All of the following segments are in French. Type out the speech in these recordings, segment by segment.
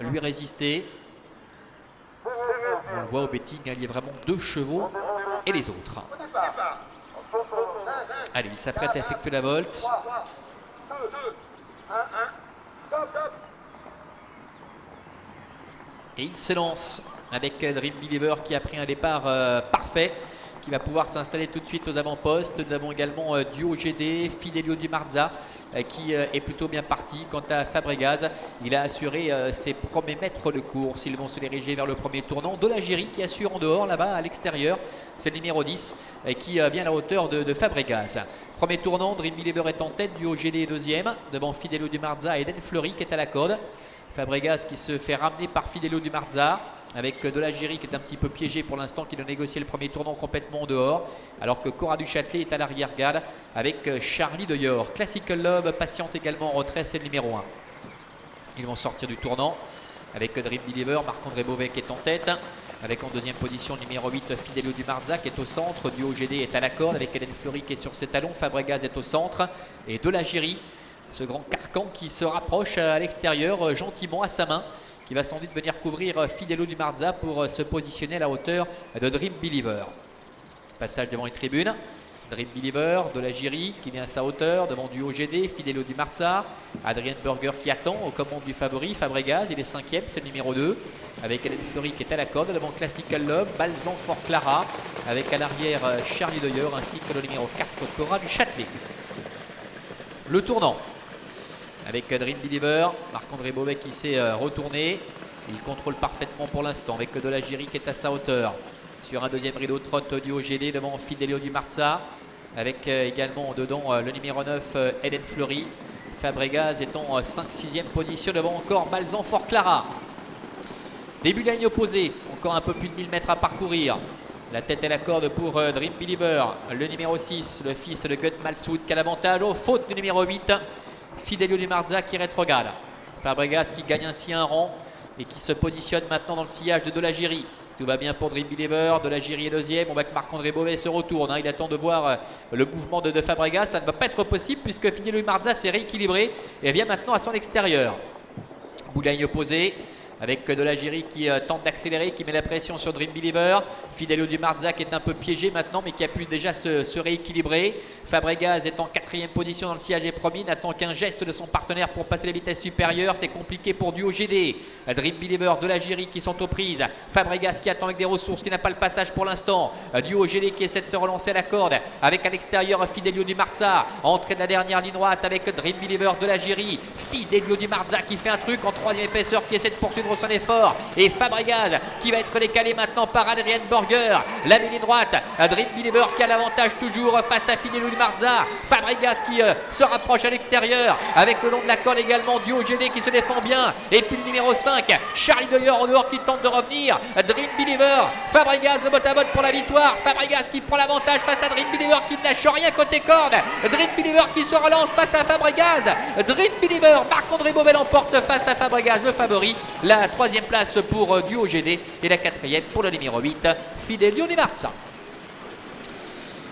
lui résister. On le voit au betting, il y a vraiment 2 chevaux et les autres. Allez, il s'apprête à effectuer la volte. Et il s'élance avec Dream Believer qui a pris un départ parfait, qui va pouvoir s'installer tout de suite aux avant-postes. Nous avons également Duo GD, Fidelio Di Marza qui est plutôt bien parti. Quant à Fabregas, il a assuré ses premiers mètres de course. Ils vont se diriger vers le premier tournant. Dolagiri qui assure en dehors, là-bas à l'extérieur. C'est le numéro 10 qui vient à la hauteur de Fabregas. Premier tournant, Dream Believer est en tête, Duo GD est deuxième. Devant Fidelio Di Marza et Eden Fleury qui est à la corde. Fabregas qui se fait ramener par Fidelio Di Marza, avec Dolagiri qui est un petit peu piégé pour l'instant, qui doit négocier le premier tournant complètement en dehors, alors que Cora du Châtelet est à l'arrière-garde avec Charlie de Yor. Classical Love patiente également en retrait, c'est le numéro 1. Ils vont sortir du tournant avec Dream Believer, Marc-André Beauvais qui est en tête, avec en deuxième position le numéro 8 Fidelio Di Marza qui est au centre. Duo GD est à la corde avec Eden Fleury qui est sur ses talons. Fabregas est au centre et Dolagiri, ce grand carcan qui se rapproche à l'extérieur gentiment à sa main, qui va sans doute venir couvrir Fidelio Di Marza pour se positionner à la hauteur de Dream Believer. Passage devant les tribunes. Dream Believer, Dolagiri qui vient à sa hauteur devant Duo GD, Fidelio Di Marza, Adrien Burger qui attend aux commandes du favori. Fabregas, il est 5e, c'est le numéro 2, avec Eden Fleury qui est à la corde devant Classical Love, Balzan Fort Clara, avec à l'arrière Charlie de Yor ainsi que le numéro 4 Cora du Châtelet. Le tournant avec Dream Believer, Marc-André Beauvais qui s'est retourné. Il contrôle parfaitement pour l'instant avec Dolagiri qui est à sa hauteur. Sur un deuxième rideau trotte Duo GD devant Fidelio Di Marza, avec également dedans le numéro 9 Eden Fleury. Fabregas est en 5-6e position devant encore Balzan Fort Clara. Début de la ligne opposée, encore un peu plus de 1000 mètres à parcourir. La tête à la corde pour Dream Believer. Le numéro 6, le fils de Gut Malsoud qui a l'avantage. Oh, faute du numéro 8. Fidelio Di Marza qui rétrograde. Fabregas qui gagne ainsi un rang et qui se positionne maintenant dans le sillage de Dolagiri. Tout va bien pour Dream Believer. Dolagiri est deuxième. On voit que Marc-André Beauvais se retourne. Il attend de voir le mouvement de Fabregas. Ça ne va pas être possible puisque Fidelio Di Marza s'est rééquilibré et vient maintenant à son extérieur. Bout de la ligne opposée, avec Dolagiri qui tente d'accélérer, qui met la pression sur Dream Believer. Fidelio Di Marza qui est un peu piégé maintenant, mais qui a pu déjà se rééquilibrer. Fabregas est en 4e position dans le sillage des premiers, n'attend qu'un geste de son partenaire pour passer les vitesses supérieures. C'est compliqué pour Duo GD. Dream Believer, Dolagiri qui sont aux prises. Fabregas qui attend avec des ressources, qui n'a pas le passage pour l'instant. Duo GD qui essaie de se relancer à la corde, avec à l'extérieur Fidelio Di Marza. Entrée de la dernière ligne droite avec Dream Believer, Dolagiri. Fidelio Di Marza qui fait un truc en 3e épaisseur, qui essaie de poursuivre son effort, et Fabregas qui va être décalé maintenant par Adrien Burger. La ligne droite, Dream Believer qui a l'avantage toujours face à Fidelio Di Marza. Fabregas qui se rapproche à l'extérieur avec le long de la corde également Duo GD qui se défend bien, et puis le numéro 5 Charlie de Yor en dehors qui tente de revenir. Dream Believer, Fabregas de botte à botte pour la victoire. Fabregas qui prend l'avantage face à Dream Believer qui ne lâche rien côté corde. Dream Believer qui se relance face à Fabregas. Dream Believer, Marc-André Beauvais l'emporte face à Fabregas, le favori. La 3e place pour Duo GD et la 4e pour le numéro 8 Fidelio Di Marza.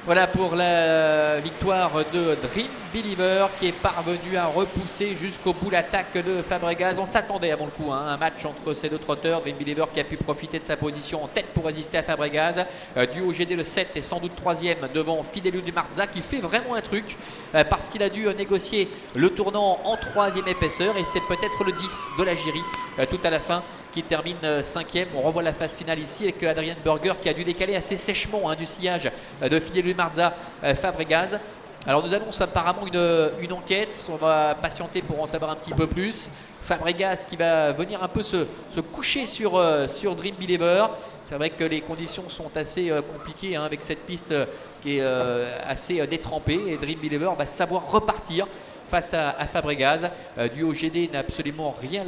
Voilà pour la victoire de Dream Believer qui est parvenu à repousser jusqu'au bout l'attaque de Fabregas. On s'attendait avant le coup un match entre ces deux trotteurs. Dream Believer qui a pu profiter de sa position en tête pour résister à Fabregas. Duo GD le 7 est sans doute 3e devant Fidelio Di Marza qui fait vraiment un truc parce qu'il a dû négocier le tournant en 3e épaisseur, et c'est peut-être le 10 Dolagiri tout à la fin qui termine 5e. On revoit la phase finale ici avec Adrien Burger qui a dû décaler assez sèchement du sillage de Fidelio Di Marza Fabregas. Alors nous annonce apparemment une enquête, on va patienter pour en savoir un petit peu plus. Fabregas qui va venir un peu se coucher sur Dream Believer. C'est vrai que les conditions sont assez compliquées avec cette piste qui est assez détrempée, et Dream Believer va savoir repartir face à Fabregas. Duo GD n'a absolument rien lâché.